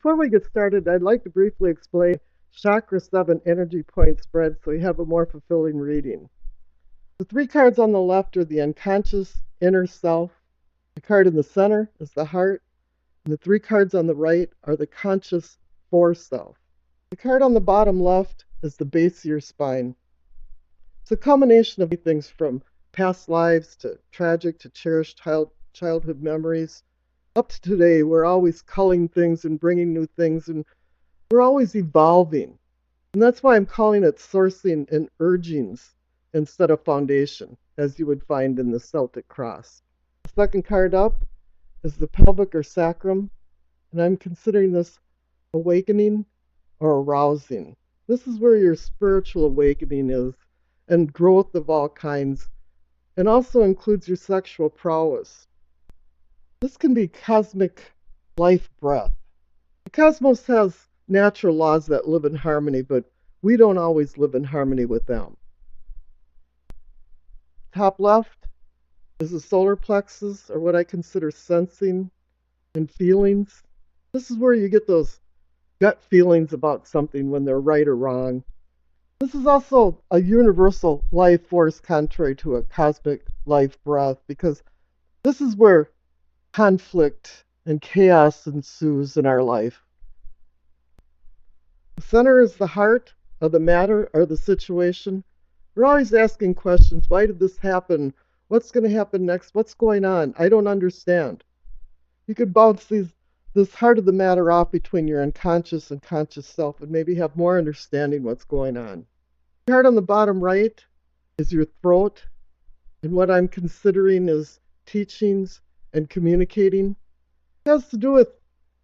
Before we get started, I'd like to briefly explain Chakra 7 energy point spread so you have a more fulfilling reading. The three cards on the left are the unconscious inner self. The card in the center is the heart. And the three cards on the right are the conscious foreself. The card on the bottom left is the base of your spine. It's a combination of things from past lives to tragic to cherished childhood memories. Up to today, we're always culling things and bringing new things, and we're always evolving. And that's why I'm calling it sourcing and urgings instead of foundation, as you would find in the Celtic cross. The second card up is the pelvic or sacrum, and I'm considering this awakening or arousing. This is where your spiritual awakening is, and growth of all kinds, and also includes your sexual prowess. This can be cosmic life breath. The cosmos has natural laws that live in harmony, but we don't always live in harmony with them. Top left is the solar plexus, or what I consider sensing and feelings. This is where you get those gut feelings about something when they're right or wrong. This is also a universal life force contrary to a cosmic life breath, because this is where conflict and chaos ensues in our life. The center is the heart of the matter or the situation. We're always asking questions. Why did this happen? What's going to happen next? What's going on? I don't understand. You could bounce this heart of the matter off between your unconscious and conscious self and maybe have more understanding what's going on. The card on the bottom right is your throat, and what I'm considering is teachings and communicating. It has to do with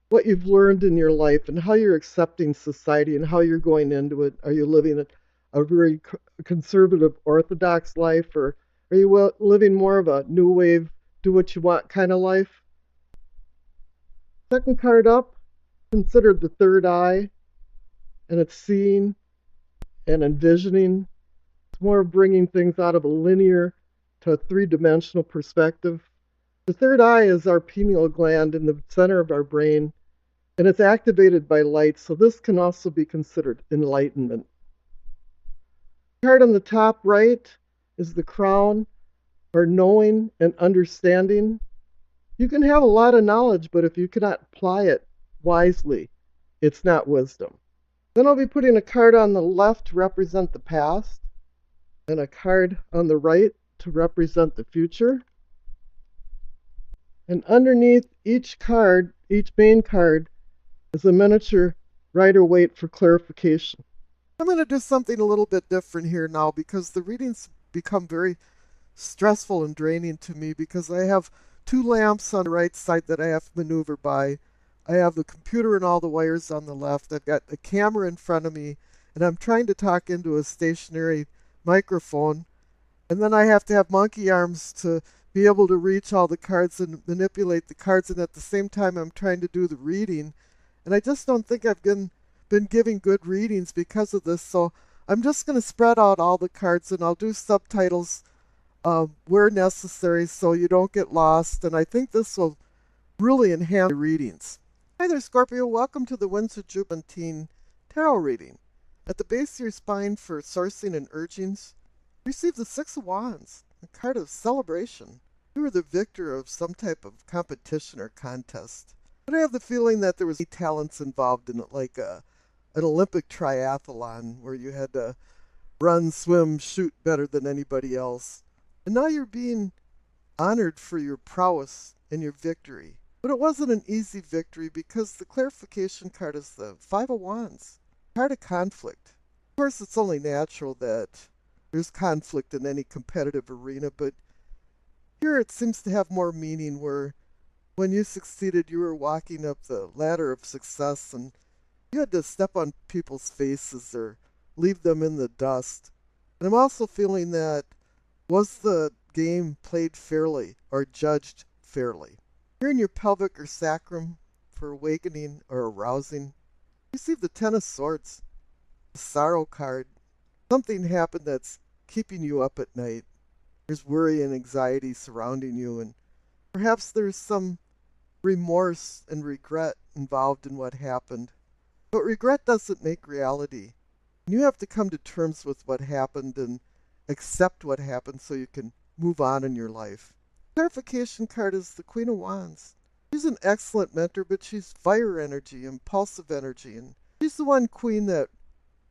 what you've learned in your life and how you're accepting society and how you're going into it. Are you living a very conservative, orthodox life, or are you living more of a new wave, do what you want kind of life? Second card up, considered the third eye, and it's seeing and envisioning. It's more bringing things out of a linear to a three-dimensional perspective. The third eye is our pineal gland in the center of our brain, and it's activated by light, so this can also be considered enlightenment. The card on the top right is the crown, or knowing and understanding. You can have a lot of knowledge, but if you cannot apply it wisely, it's not wisdom. Then I'll be putting a card on the left to represent the past, and a card on the right to represent the future. And underneath each card, each main card, is a miniature Rider-Waite for clarification. I'm going to do something a little bit different here now because the readings become very stressful and draining to me because I have two lamps on the right side that I have to maneuver by. I have the computer and all the wires on the left. I've got a camera in front of me, and I'm trying to talk into a stationary microphone. And then I have to have monkey arms to be able to reach all the cards and manipulate the cards. And at the same time, I'm trying to do the reading. And I just don't think I've been giving good readings because of this. So I'm just going to spread out all the cards, and I'll do subtitles where necessary so you don't get lost. And I think this will really enhance the readings. Hi there, Scorpio. Welcome to the Windsor Jubilantine Tarot reading. At the base of your spine for sourcing and urgings, receive the Six of Wands, a card of celebration. You were the victor of some type of competition or contest. But I have the feeling that there was talents involved in it, like an Olympic triathlon where you had to run, swim, shoot better than anybody else. And now you're being honored for your prowess and your victory. But it wasn't an easy victory because the clarification card is the Five of Wands, card of conflict. Of course, it's only natural that there's conflict in any competitive arena, but here it seems to have more meaning where when you succeeded, you were walking up the ladder of success and you had to step on people's faces or leave them in the dust. And I'm also feeling that was the game played fairly or judged fairly? Here in your pelvic or sacrum for awakening or arousing, receive the Ten of Swords, the Sorrow card. Something happened that's keeping you up at night. There's worry and anxiety surrounding you, and perhaps there's some remorse and regret involved in what happened. But regret doesn't make reality. You have to come to terms with what happened and accept what happened so you can move on in your life. Clarification card is the Queen of Wands. She's an excellent mentor, but she's fire energy, impulsive energy, and she's the one queen that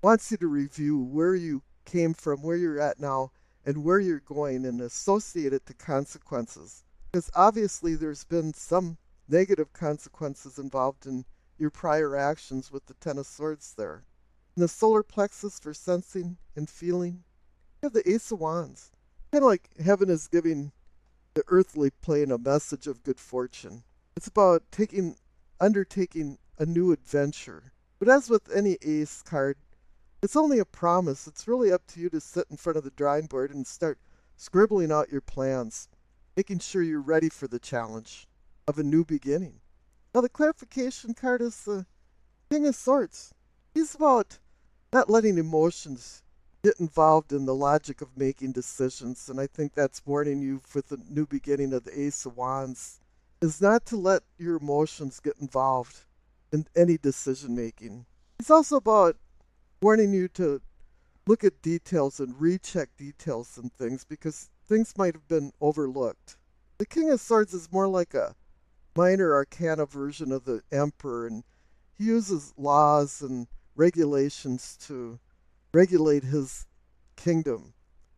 wants you to review where you came from, where you're at now, and where you're going, and associate it to consequences. Because obviously there's been some negative consequences involved in your prior actions with the Ten of Swords there. And the solar plexus for sensing and feeling. You have the Ace of Wands. Kind of like heaven is giving the earthly plane a message of good fortune. It's about undertaking a new adventure. But as with any ace card, it's only a promise. It's really up to you to sit in front of the drawing board and start scribbling out your plans, making sure you're ready for the challenge of a new beginning. Now, the clarification card is the King of Swords. He's about not letting emotions get involved in the logic of making decisions, and I think that's warning you for the new beginning of the Ace of Wands, is not to let your emotions get involved in any decision making. It's also about warning you to look at details and recheck details and things because things might have been overlooked. The King of Swords is more like a minor arcana version of the Emperor, and he uses laws and regulations to regulate his kingdom.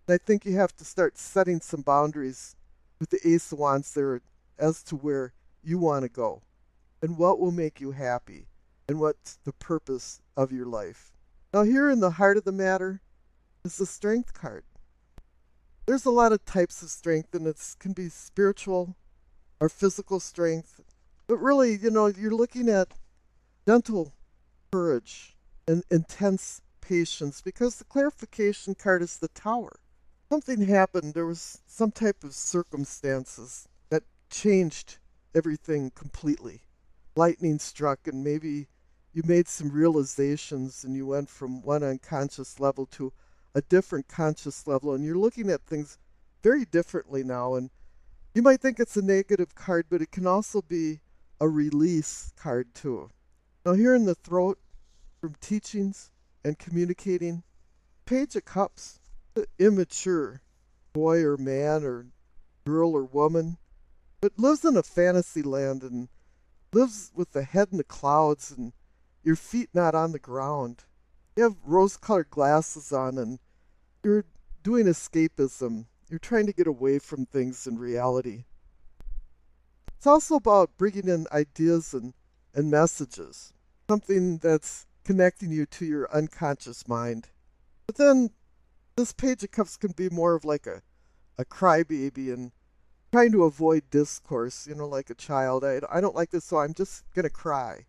And I think you have to start setting some boundaries with the Ace of Wands there as to where you want to go and what will make you happy and what's the purpose of your life. Now, here in the heart of the matter is the Strength card. There's a lot of types of strength, and it can be spiritual or physical strength. But really, you're looking at gentle courage and intense patience because the clarification card is the Tower. Something happened. There was some type of circumstances that changed everything completely. Lightning struck, and maybe you made some realizations and you went from one unconscious level to a different conscious level, and you're looking at things very differently now. And you might think it's a negative card, but it can also be a release card too. Now, here in the throat, from teachings and communicating, Page of Cups, the immature boy or man or girl or woman, but lives in a fantasy land and lives with the head in the clouds and your feet not on the ground. You have rose-colored glasses on and you're doing escapism. You're trying to get away from things in reality. It's also about bringing in ideas and messages, something that's connecting you to your unconscious mind. But then this Page of Cups can be more of like a crybaby and trying to avoid discourse, like a child. I don't like this, so I'm just going to cry.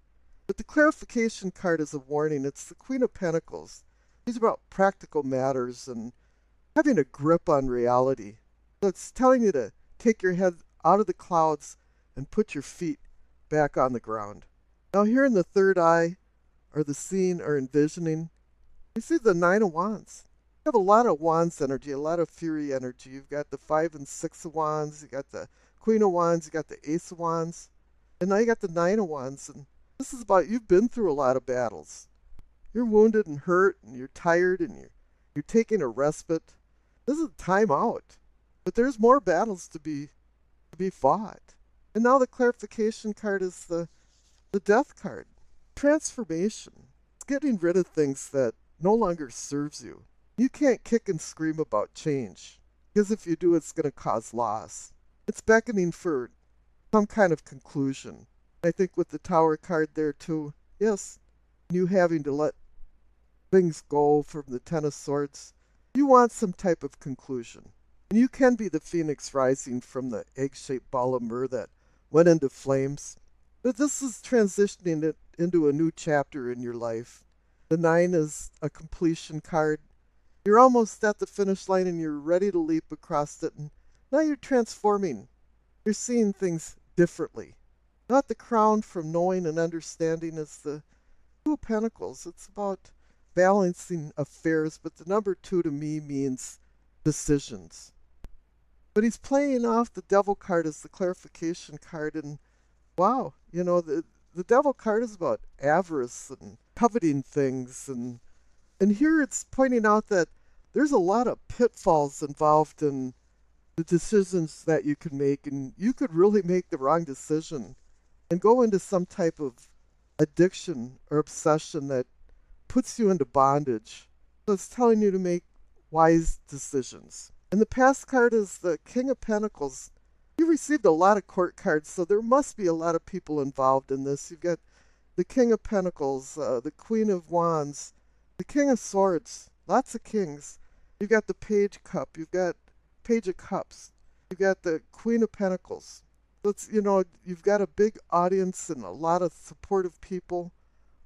But the clarification card is a warning. It's the Queen of Pentacles. It's about practical matters and having a grip on reality. So it's telling you to take your head out of the clouds and put your feet back on the ground. Now, here in the third eye, or the seeing or envisioning, you see the Nine of Wands. You have a lot of Wands energy, a lot of Fury energy. You've got the Five and Six of Wands, you got the Queen of Wands, you got the Ace of Wands, and now you got the Nine of Wands. And this is about you've been through a lot of battles. You're wounded and hurt, and you're tired, and you're taking a respite. This is a time out. But there's more battles to be fought. And now the clarification card is the Death card. Transformation. It's getting rid of things that no longer serves you. You can't kick and scream about change, because if you do, it's going to cause loss. It's beckoning for some kind of conclusion. I think with the Tower card there too, yes, you having to let things go from the Ten of Swords, you want some type of conclusion. And you can be the phoenix rising from the egg-shaped ball of myrrh that went into flames. But this is transitioning it into a new chapter in your life. The Nine is a completion card. You're almost at the finish line and you're ready to leap across it. And now you're transforming. You're seeing things differently. Not the crown from knowing and understanding is the Two of Pentacles. It's about balancing affairs, but the number 2 to me means decisions. But he's playing off the Devil card as the clarification card, and Wow, the devil card is about avarice and coveting things, and here it's pointing out that there's a lot of pitfalls involved in the decisions that you can make, and you could really make the wrong decision and go into some type of addiction or obsession that puts you into bondage. So it's telling you to make wise decisions. And the past card is the King of Pentacles. You received a lot of court cards, so there must be a lot of people involved in this. You've got the King of Pentacles, the Queen of Wands, the King of Swords, lots of kings. You've got the Page Cup, you've got Page of Cups, you've got the Queen of Pentacles. So you've got a big audience and a lot of supportive people,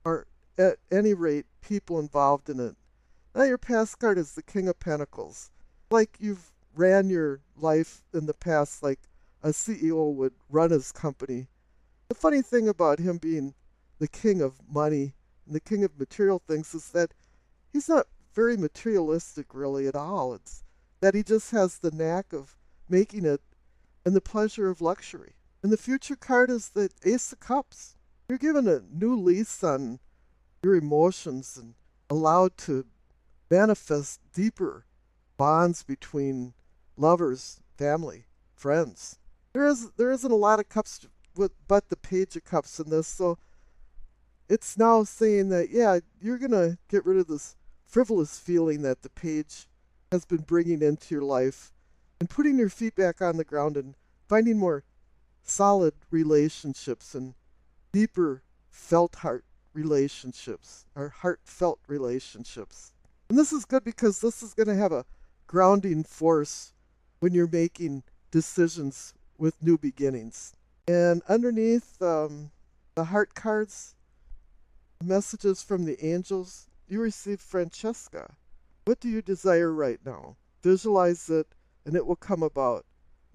or at any rate, people involved in it. Now your past card is the King of Pentacles. Like you've ran your life in the past like a CEO would run his company. The funny thing about him being the king of money and the king of material things is that he's not very materialistic really at all. It's that he just has the knack of making it and the pleasure of luxury. And the future card is the Ace of Cups. You're given a new lease on your emotions and allowed to manifest deeper bonds between lovers, family, friends. There isn't a lot of cups but the Page of Cups in this, so it's now saying that yeah, you're gonna get rid of this frivolous feeling that the page has been bringing into your life, and putting your feet back on the ground and finding more solid relationships and deeper felt heart relationships or heartfelt relationships. And this is good because this is going to have a grounding force when you're making decisions with new beginnings. And underneath the heart cards, messages from the angels, you receive Francesca. What do you desire right now? Visualize it and it will come about.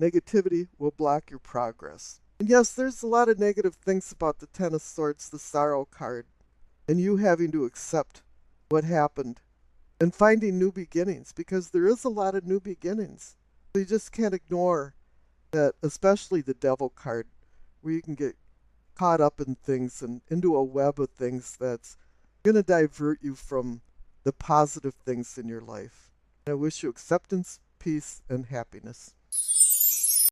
Negativity will block your progress. And yes, there's a lot of negative things about the Ten of Swords, the Sorrow card, and you having to accept what happened and finding new beginnings, because there is a lot of new beginnings. So you just can't ignore that, especially the Devil card, where you can get caught up in things and into a web of things that's going to divert you from the positive things in your life. And I wish you acceptance, peace, and happiness.